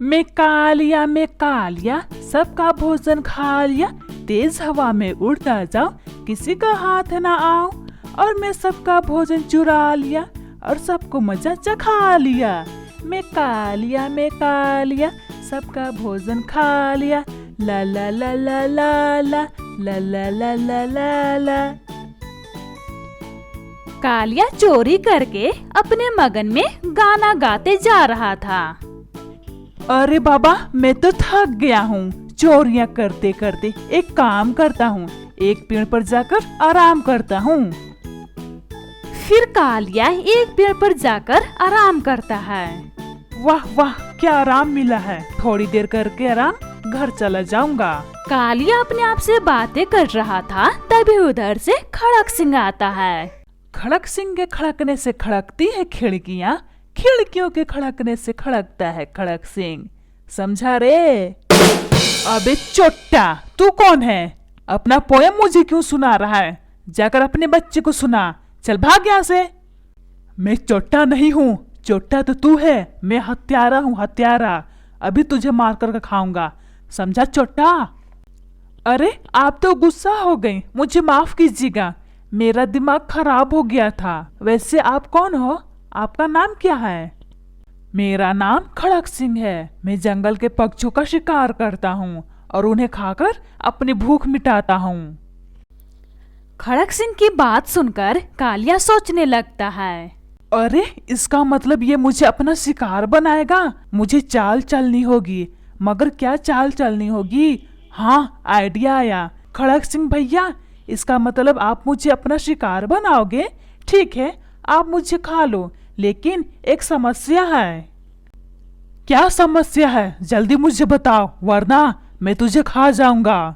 मैं कालिया सबका भोजन खा लिया, तेज हवा में उड़ता जाऊं, किसी का हाथ ना आऊं, और मैं सबका भोजन चुरा लिया और सबको मजा चखा लिया। मैं कालिया सबका भोजन खा लिया, ला ला ला ला ला ला ला ला ला ला ला ला। कालिया चोरी करके अपने मगन में गाना गाते जा रहा था। अरे बाबा, मैं तो थक गया हूँ चोरियाँ करते करते। एक काम करता हूँ, एक पेड़ पर जाकर आराम करता हूँ। फिर कालिया एक पेड़ पर जाकर आराम करता है। वाह वाह, क्या आराम मिला है। थोड़ी देर करके आराम, घर चला जाऊंगा। कालिया अपने आप से बातें कर रहा था, तभी उधर से खड़क सिंह आता है। खड़क सिंह के खड़कने से खड़कती है खिड़कियाँ, खिड़कियों के खड़कने से खड़कता है खड़क सिंह। समझा रे? अबे चोट्टा, तू कौन है? अपना पोयम मुझे क्यों सुना रहा है? जाकर अपने बच्चे को सुना। चल भाग यहाँ से। मैं चोट्टा नहीं हूँ, चोट्टा तो तू है। मैं हत्यारा हूँ, हत्यारा। अभी तुझे मार कर खाऊंगा, समझा चोट्टा? अरे आप तो गुस्सा हो गई, मुझे माफ कीजिएगा, मेरा दिमाग खराब हो गया था। वैसे आप कौन हो? आपका नाम क्या है? मेरा नाम खड़क सिंह है। मैं जंगल के पक्षियों का शिकार करता हूँ और उन्हें खाकर अपनी भूख मिटाता हूँ। खड़क सिंह की बात सुनकर कालिया सोचने लगता है, अरे इसका मतलब ये मुझे अपना शिकार बनाएगा। मुझे चाल चलनी होगी, मगर क्या चाल चलनी होगी? हाँ, आइडिया आया। खड़क सिंह भैया, इसका मतलब आप मुझे अपना शिकार बनाओगे? ठीक है, आप मुझे खा लो, लेकिन एक समस्या है। क्या समस्या है? जल्दी मुझे बताओ, वरना मैं तुझे खा जाऊंगा।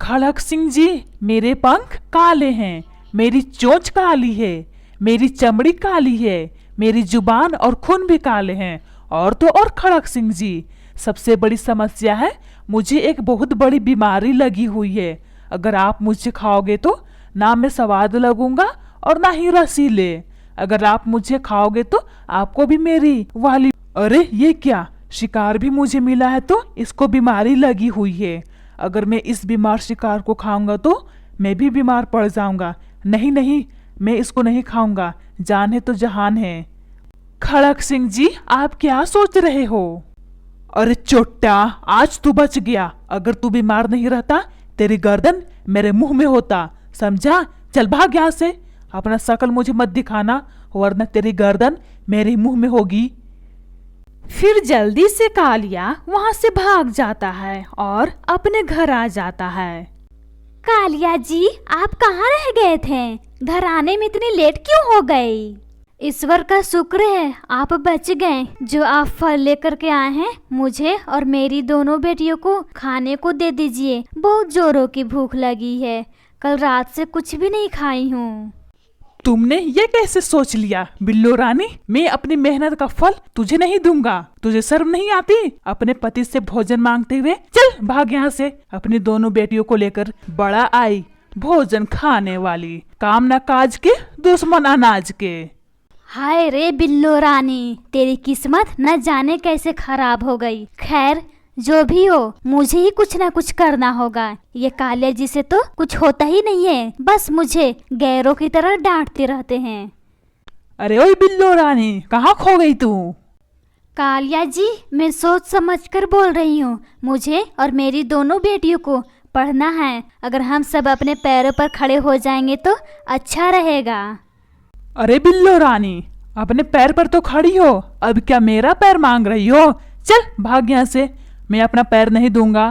खड़क सिंह जी, मेरे पंख काले हैं, मेरी चोंच काली है, मेरी चमड़ी काली है, मेरी जुबान और खून भी काले हैं। और तो और खड़क सिंह जी, सबसे बड़ी समस्या है, मुझे एक बहुत बड़ी बीमारी लगी हुई है। अगर आप मुझे खाओगे तो ना मैं स्वाद लगूंगा और ना ही रसीले। अगर आप मुझे खाओगे तो आपको भी मेरी वाली। अरे ये क्या, शिकार भी मुझे मिला है तो इसको बीमारी लगी हुई है। अगर मैं इस बीमार शिकार को खाऊंगा तो मैं भी बीमार पड़ जाऊंगा। नहीं नहीं, मैं इसको नहीं खाऊंगा, जान है तो जहान है। खड़क सिंह जी, आप क्या सोच रहे हो? अरे चोट्टा, आज तू बच गया। अगर तू बीमार नहीं रहता, तेरी गर्दन मेरे मुंह में होता, समझा? चल भाग यहाँ से। अपना शकल मुझे मत दिखाना, वरना तेरी गर्दन मेरे मुंह में होगी। फिर जल्दी से कालिया वहाँ से भाग जाता है और अपने घर आ जाता है। कालिया जी, आप कहाँ रह गए थे? घर आने में इतनी लेट क्यों हो गई? ईश्वर का शुक्र है आप बच गए। जो आप फल लेकर के आए हैं, मुझे और मेरी दोनों बेटियों को खाने को दे दीजिए। बहुत जोरों की भूख लगी है, कल रात से कुछ भी नहीं खाई हूँ। तुमने ये कैसे सोच लिया बिल्लो रानी? मैं अपनी मेहनत का फल तुझे नहीं दूंगा। तुझे शर्म नहीं आती अपने पति से भोजन मांगते हुए? चल भाग यहाँ से। अपनी दोनों बेटियों को लेकर बड़ा आई, भोजन खाने वाली, काम न काज के, दुश्मन अनाज के। हाय रे बिल्लो रानी, तेरी किस्मत न जाने कैसे खराब हो गई। खैर जो भी हो, मुझे ही कुछ ना कुछ करना होगा। ये कालिया जी से तो कुछ होता ही नहीं है, बस मुझे गैरों की तरह डांटते रहते हैं। अरे ओए बिल्लो रानी, कहाँ खो गई तू? कालिया जी, मैं सोच समझ कर बोल रही हूँ। मुझे और मेरी दोनों बेटियों को पढ़ना है। अगर हम सब अपने पैरों पर खड़े हो जाएंगे तो अच्छा रहेगा। अरे बिल्लो रानी, अपने पैर पर तो खड़ी हो, अब क्या मेरा पैर मांग रही हो? चल भाग यहाँ से, मैं अपना पैर नहीं दूंगा।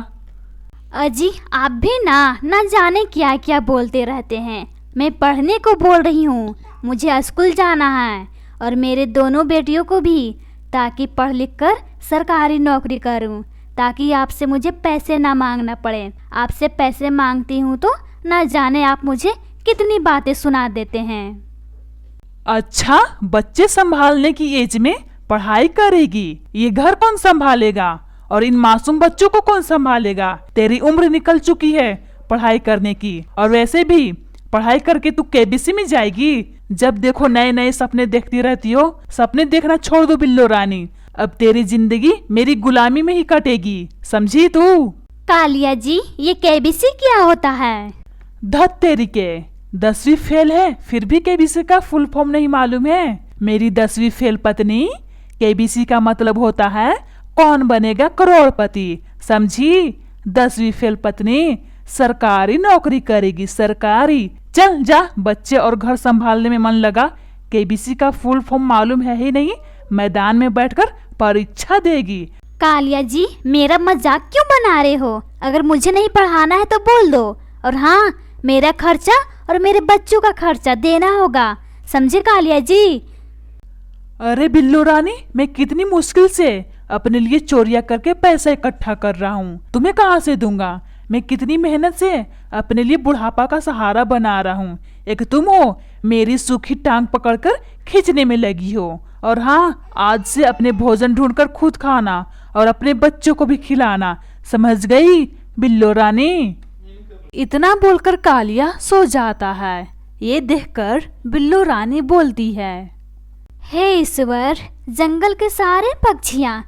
अजी आप भी ना जाने क्या क्या बोलते रहते हैं। मैं पढ़ने को बोल रही हूँ, मुझे स्कूल जाना है और मेरे दोनों बेटियों को भी, ताकि पढ़ लिख कर सरकारी नौकरी करूँ, ताकि आपसे मुझे पैसे ना मांगना पड़े। आपसे पैसे मांगती हूँ तो ना जाने आप मुझे कितनी बातें सुना देते हैं। अच्छा, बच्चे संभालने की एज में पढ़ाई करेगी? ये घर कौन संभालेगा और इन मासूम बच्चों को कौन संभालेगा? तेरी उम्र निकल चुकी है पढ़ाई करने की, और वैसे भी पढ़ाई करके तू केबीसी में जाएगी? जब देखो नए नए सपने देखती रहती हो। सपने देखना छोड़ दो बिल्लो रानी, अब तेरी जिंदगी मेरी गुलामी में ही कटेगी, समझी तू? कालिया जी, ये केबीसी क्या होता है? धत तेरी के, 10वीं फेल है फिर भी केबीसी का फुल फॉर्म नहीं मालूम है? मेरी 10वीं फेल पत्नी, केबीसी का मतलब होता है कौन बनेगा करोड़पति, समझी? 10वीं फेल पत्नी सरकारी नौकरी करेगी, सरकारी। चल जा, बच्चे और घर संभालने में मन लगा। केबीसी का फुल फॉर्म मालूम है ही नहीं, मैदान में बैठकर परीक्षा देगी। कालिया जी, मेरा मजाक क्यों बना रहे हो? अगर मुझे नहीं पढ़ाना है तो बोल दो। और हाँ, मेरा खर्चा और मेरे बच्चों का खर्चा देना होगा, समझे कालिया जी? अरे बिल्लू रानी, मैं कितनी मुश्किल से अपने लिए चोरियां करके पैसा इकट्ठा कर रहा हूँ, तुम्हें कहाँ से दूंगा? मैं कितनी मेहनत से अपने लिए बुढ़ापा का सहारा बना रहा हूँ। एक तुम हो, मेरी सूखी टांग पकड़कर खींचने में लगी हो। और हाँ, आज से अपने भोजन ढूंढकर खुद खाना और अपने बच्चों को भी खिलाना, समझ गई बिल्लो रानी? इतना बोलकर कालिया सो जाता है। ये देखकर बिल्लो रानी बोलती है, हे ईश्वर, जंगल के सारे पक्षियाँ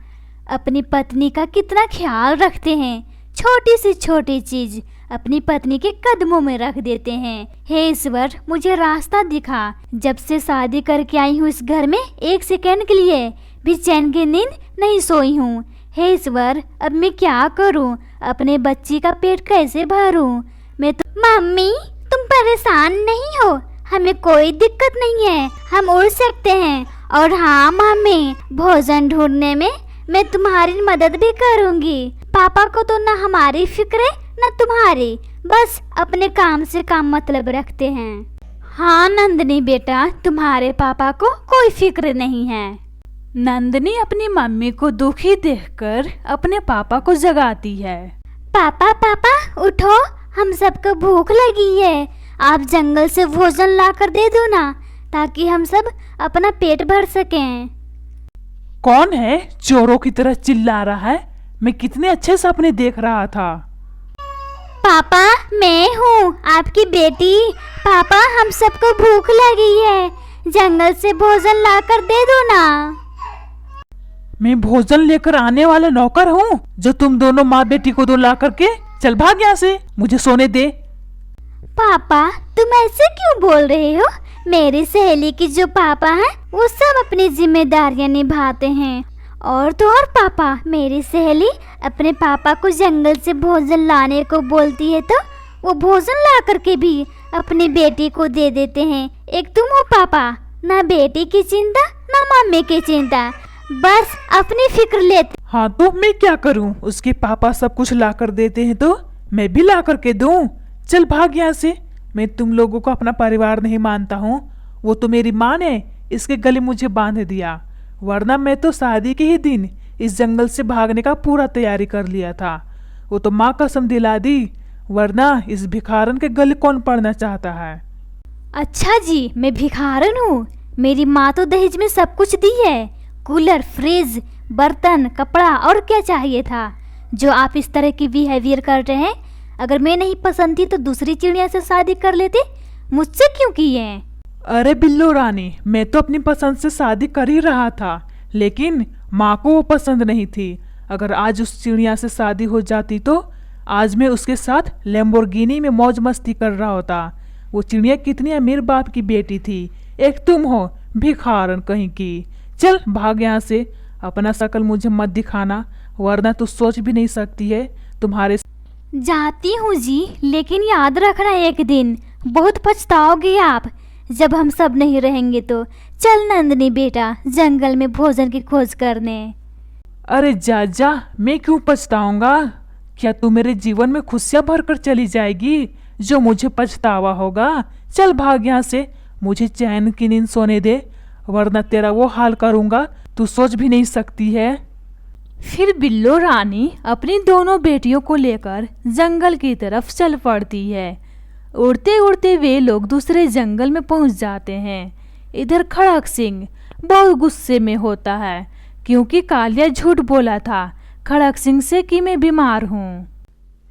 अपनी पत्नी का कितना ख्याल रखते हैं। छोटी से छोटी चीज अपनी पत्नी के कदमों में रख देते हैं। हे ईश्वर, मुझे रास्ता दिखा। जब से शादी करके आई हूँ इस घर में, एक सेकंड के लिए भी चैन की नींद नहीं सोई हूँ। हे ईश्वर, अब मैं क्या करूँ? अपने बच्ची का पेट कैसे भरूँ? मैं तो मम्मी, तुम परेशान नहीं हो? हमें कोई दिक्कत नहीं है, हम उड़ सकते हैं। और हाँ मम्मी, भोजन ढूंढने में मैं तुम्हारी मदद भी करूँगी। पापा को तो ना हमारी फिक्र है ना तुम्हारी, बस अपने काम से काम मतलब रखते हैं। हाँ नंदनी बेटा, तुम्हारे पापा को कोई फिक्र नहीं है। नंदनी अपनी मम्मी को दुखी देखकर अपने पापा को जगाती है। पापा पापा उठो, हम सबको भूख लगी है। आप जंगल से भोजन ला कर दे दो ना, ताकि हम सब अपना पेट भर सकें। कौन है चोरों की तरह चिल्ला रहा है? मैं कितने अच्छे सपने देख रहा था। पापा, मैं हूँ आपकी बेटी। पापा, हम सबको भूख लगी है, जंगल से भोजन ला कर दे दो ना। मैं भोजन लेकर आने वाला नौकर हूँ जो तुम दोनों माँ बेटी को दो ला करके? चल भाग यहाँ से, मुझे सोने दे। पापा, तुम ऐसे क्यों बोल रहे हो? मेरी सहेली की जो पापा हैं वो सब अपनी जिम्मेदारियां निभाते हैं। और तो और पापा, मेरी सहेली अपने पापा को जंगल से भोजन लाने को बोलती है तो वो भोजन ला करके भी अपनी बेटी को दे देते हैं। एक तुम हो पापा, ना बेटी की चिंता ना मम्मी की चिंता, बस अपनी फिक्र लेते। हाँ तो मैं क्या करूँ? उसके पापा सब कुछ ला कर देते हैं तो मैं भी ला करके दूँ? चल भाग यहाँ से। मैं तुम लोगों को अपना परिवार नहीं मानता हूँ। वो तो मेरी माँ ने इसके गले मुझे बांध दिया, वरना मैं तो शादी के ही दिन इस जंगल से भागने का पूरा तैयारी कर लिया था। वो तो माँ कसम दिला दी, वरना इस भिखारन के गले कौन पड़ना चाहता है? अच्छा जी, मैं भिखारन हूँ? मेरी माँ तो दहेज में सब कुछ दी है, कूलर, फ्रिज, बर्तन, कपड़ा, और क्या चाहिए था जो आप इस तरह की बिहेवियर कर रहे हैं? अगर मैं नहीं पसंद थी तो दूसरी चिड़िया से शादी कर लेते, मुझसे क्यों की है? अरे बिल्लो रानी, मैं तो अपनी पसंद से शादी कर ही रहा था, लेकिन माँ को वो पसंद नहीं थी। अगर आज उस चिड़िया से शादी हो जाती तो आज मैं उसके साथ लैम्बोर्गिनी में मौज मस्ती कर रहा होता। वो चिड़िया कितनी अमीर बाप की बेटी थी, एक तुम हो भिखारन कहीं की। चल भाग यहाँ से, अपना शकल मुझे मत दिखाना, वरना तू सोच भी नहीं सकती है तुम्हारे। जाती हूँ जी, लेकिन याद रखना एक दिन बहुत पछताओगे आप जब हम सब नहीं रहेंगे तो। चल नंदनी बेटा, जंगल में भोजन की खोज करने। अरे जा जा, मैं क्यों पछताऊंगा? क्या तू मेरे जीवन में खुशियां भरकर चली जाएगी जो मुझे पछतावा होगा? चल भाग यहाँ से, मुझे चैन की नींद सोने दे, वरना तेरा वो हाल करूंगा तू सोच भी नहीं सकती है। फिर बिल्लो रानी अपनी दोनों बेटियों को लेकर जंगल की तरफ चल पड़ती है। उड़ते उड़ते वे लोग दूसरे जंगल में पहुंच जाते हैं। इधर खड़क सिंह बहुत गुस्से में होता है, क्योंकि कालिया झूठ बोला था खड़क सिंह से कि मैं बीमार हूँ।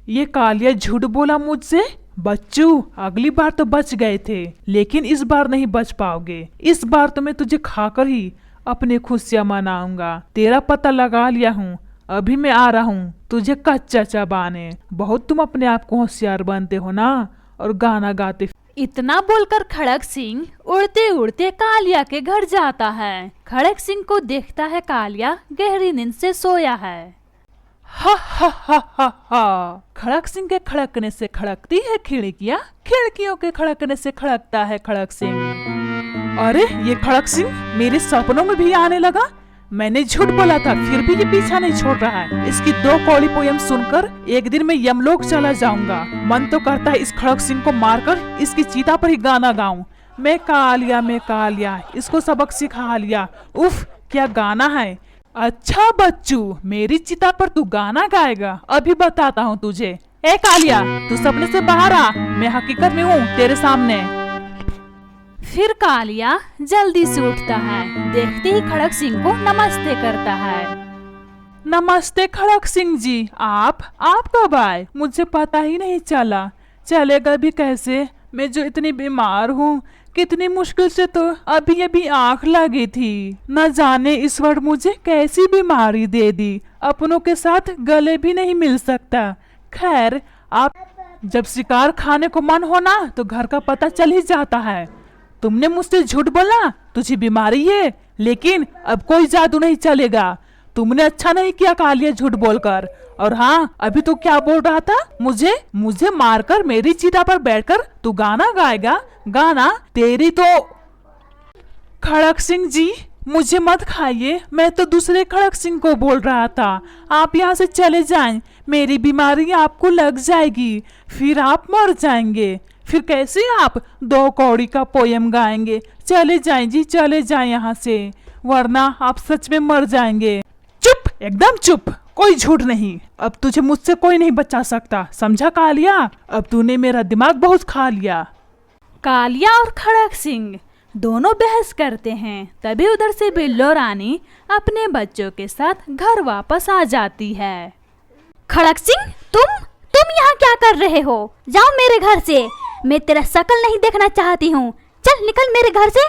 ये कालिया झूठ बोला मुझसे? बच्चू, अगली बार तो बच गए थे, लेकिन इस बार नहीं बच पाओगे। इस बार तो मैं तुझे खाकर ही अपनी खुशियाँ मनाऊंगा। तेरा पता लगा लिया हूँ, अभी मैं आ रहा हूँ तुझे कच्चा चबाने। बहुत तुम अपने आप को होशियार बनते हो ना, और गाना गाते। इतना बोलकर खड़क सिंह उड़ते उड़ते कालिया के घर जाता है। खड़क सिंह को देखता है कालिया गहरी नींद से सोया है। हा हा हा हा हा। खड़क सिंह के खड़कने से खड़कती है खिड़कियाँ, खिड़कियों के खड़कने से खड़कता है खड़क सिंह। अरे ये खड़क सिंह मेरे सपनों में भी आने लगा। मैंने झूठ बोला था, फिर भी ये पीछा नहीं छोड़ रहा है। इसकी 2 कौड़ी पोयम सुनकर एक दिन मैं यमलोक चला जाऊंगा। मन तो करता है इस खड़क सिंह को मारकर इसकी चीता पर ही गाना गाऊं। मैं कालिया, इसको सबक सिखा लिया। उफ क्या गाना है। अच्छा बच्चू, मेरी चिता पर तू गाना गाएगा, अभी बताता हूँ तुझे। ए कालिया, तू सपने से बाहर आ, मैं हकीकत में हूँ तेरे सामने। फिर कालिया जल्दी से उठता है, देखते ही खड़क सिंह को नमस्ते करता है। नमस्ते खड़क सिंह जी, आप कब आए? मुझे पता ही नहीं चला। चलेगा भी कैसे, मैं जो इतनी बीमार हूँ। कितनी मुश्किल से तो अभी आंख लगी थी। न जाने ईश्वर मुझे कैसी बीमारी दे दी, अपनों के साथ गले भी नहीं मिल सकता। खैर, आप जब शिकार खाने को मन हो ना तो घर का पता चल ही जाता है। तुमने मुझसे झूठ बोला, तुझे बीमारी है, लेकिन अब कोई जादू नहीं चलेगा। तुमने अच्छा नहीं किया कालिया झूठ बोलकर। और हाँ, अभी तो क्या बोल रहा था? मुझे मारकर मेरी चिता पर बैठकर तू गाना गाएगा? गाना तेरी तो। खड़क सिंह जी मुझे मत खाइए, मैं तो दूसरे खड़क सिंह को बोल रहा था। आप यहाँ से चले जाएं, मेरी बीमारी आपको लग जाएगी, फिर आप मर जाएंगे। फिर कैसे आप 2 कौड़ी का पोयम गाएंगे? चले जाएं जी, चले जाएं यहाँ से, वरना आप सच में मर जाएंगे। चुप, एकदम चुप, कोई झूठ नहीं। अब तुझे मुझसे कोई नहीं बचा सकता, समझा कालिया? अब तूने मेरा दिमाग बहुत खा लिया। कालिया और खड़क सिंह दोनों बहस करते हैं। तभी उधर से बिल्लो रानी अपने बच्चों के साथ घर वापस आ जाती है। खड़क सिंह, तुम यहाँ क्या कर रहे हो? जाओ मेरे घर से, मैं तेरा शकल नहीं देखना चाहती हूँ। चल निकल मेरे घर से।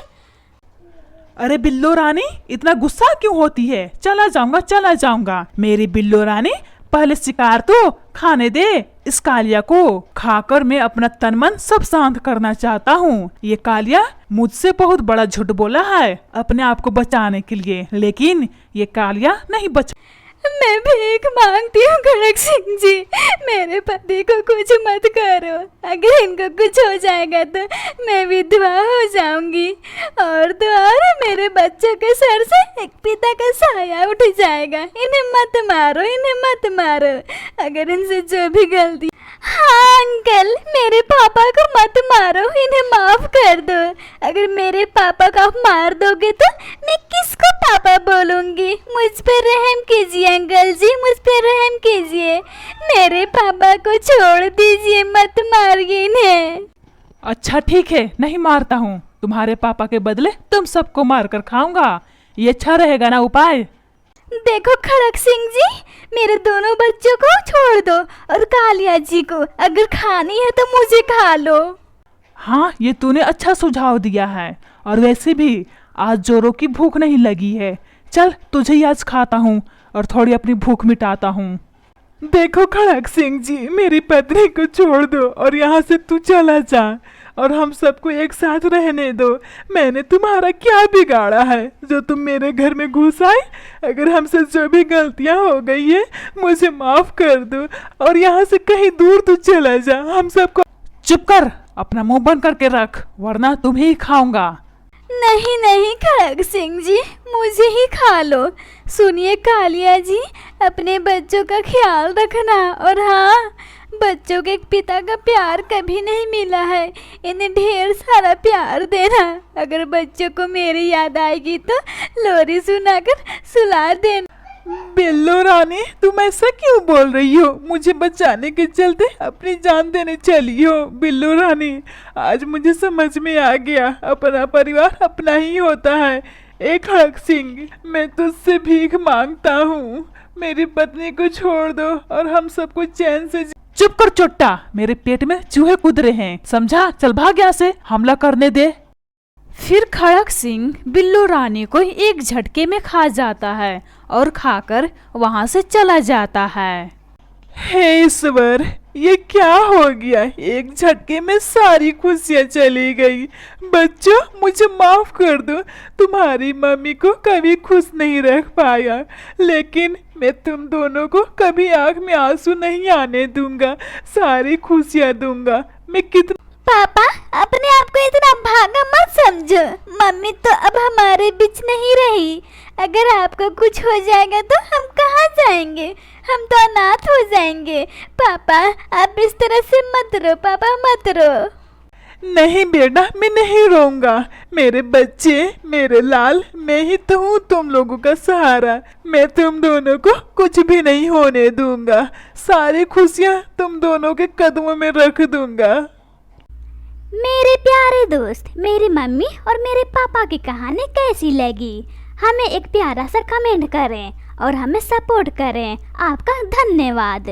अरे बिल्लो रानी, इतना गुस्सा क्यों होती है? चला जाऊंगा। मेरी बिल्लो रानी, पहले शिकार तो खाने दे इस कालिया को। खाकर मैं अपना तन मन सब शांत करना चाहता हूँ। ये कालिया मुझसे बहुत बड़ा झूठ बोला है अपने आप को बचाने के लिए, लेकिन ये कालिया नहीं बचा। मैं भीख मांगती हूँ खड़क सिंह जी, मेरे पति को कुछ मत करो। अगर इनको कुछ हो जाएगा तो मैं विधवा हो जाऊंगी, और तो और मेरे बच्चों के सर से एक पिता का साया उठ जाएगा। इन्हें मत मारो, अगर इनसे जो भी गलती। हाँ अंकल, मेरे पापा को मत मारो, इन्हें माफ कर दो। अगर मेरे पापा को आप मार दोगे तो मैं किसको पापा बोलूंगी? मुझ पर रहम कीजिए अंकल जी, मुझ पर रहम कीजिए। मेरे पापा को छोड़ दीजिए, मत मारिए इन्हें। अच्छा ठीक है, नहीं मारता हूँ। तुम्हारे पापा के बदले तुम सबको मार कर खाऊंगा, ये अच्छा रहेगा ना उपाय? देखो खड़क सिंह जी, मेरे दोनों बच्चों को छोड़ दो, और कालिया जी को अगर खानी है तो मुझे खा लो। हाँ, ये तूने अच्छा सुझाव दिया है, और वैसे भी आज जोरों की भूख नहीं लगी है। चल तुझे ही आज खाता हूँ और थोड़ी अपनी भूख मिटाता हूँ। देखो खड़क सिंह जी, मेरी पत्नी को छोड़ दो और यहाँ से तू चला जा, और हम सबको एक साथ रहने दो। मैंने तुम्हारा क्या बिगाड़ा है जो तुम मेरे घर में घुस आए? अगर हमसे जो भी गलतियां हो गई है मुझे माफ कर दो, और यहाँ से कहीं दूर तू चला जा। हम सबको। चुप कर, अपना मुंह बंद करके रख, वरना तुम्हें ही खाऊंगा। नहीं खड़क सिंह जी, मुझे ही खा लो। सुनिए कालिया जी, अपने बच्चों का ख्याल रखना, और हाँ, बच्चों के पिता का प्यार कभी नहीं मिला है, इन्हें ढेर सारा प्यार देना। अगर बच्चों को मेरी याद आएगी तो लोरी सुनाकर सुला देना। बिल्लो रानी, तुम ऐसा क्यों बोल रही हो? मुझे बचाने के चलते अपनी जान देने चली हो। बिल्लो रानी, आज मुझे समझ में आ गया, अपना परिवार अपना ही होता है। एक खड़क सिंह, मैं तुझसे भीख मांगता हूँ, मेरी पत्नी को छोड़ दो और हम सबको चैन से। चुप कर चोट्टा, मेरे पेट में चूहे कूद रहे हैं, समझा? चल भाग यहाँ से, हमला करने दे। फिर खड़क सिंह बिल्लो रानी को एक झटके में खा जाता है और खाकर वहां से चला जाता है। हे ईश्वर, ये क्या हो गया? एक झटके में सारी खुशियाँ चली गई। बच्चों, मुझे माफ कर दो, तुम्हारी मम्मी को कभी खुश नहीं रख पाया, लेकिन मैं तुम दोनों को कभी आँख में आंसू नहीं आने दूंगा, सारी खुशियाँ दूंगा। मैं कितना पापा, अपने आप को इतना भागा मत समझो। मम्मी तो अब हमारे बीच नहीं रही। अगर आपको कुछ हो जाएगा तो हम कहाँ जाएंगे? हम तो अनाथ हो जाएंगे। पापा, आप इस तरह से मत रो। पापा मत रो। नहीं बेटा, मैं नहीं रोऊंगा। मेरे बच्चे, मेरे लाल, मैं ही तो हूँ तुम लोगों का सहारा। मैं तुम दोनों को कुछ भी नहीं होने दूंगा, सारी खुशियाँ तुम दोनों के कदमों में रख दूंगा। मेरे प्यारे दोस्त, मेरी मम्मी और मेरे पापा की कहानी कैसी लगी? हमें एक प्यारा सा कमेंट करें और हमें सपोर्ट करें। आपका धन्यवाद।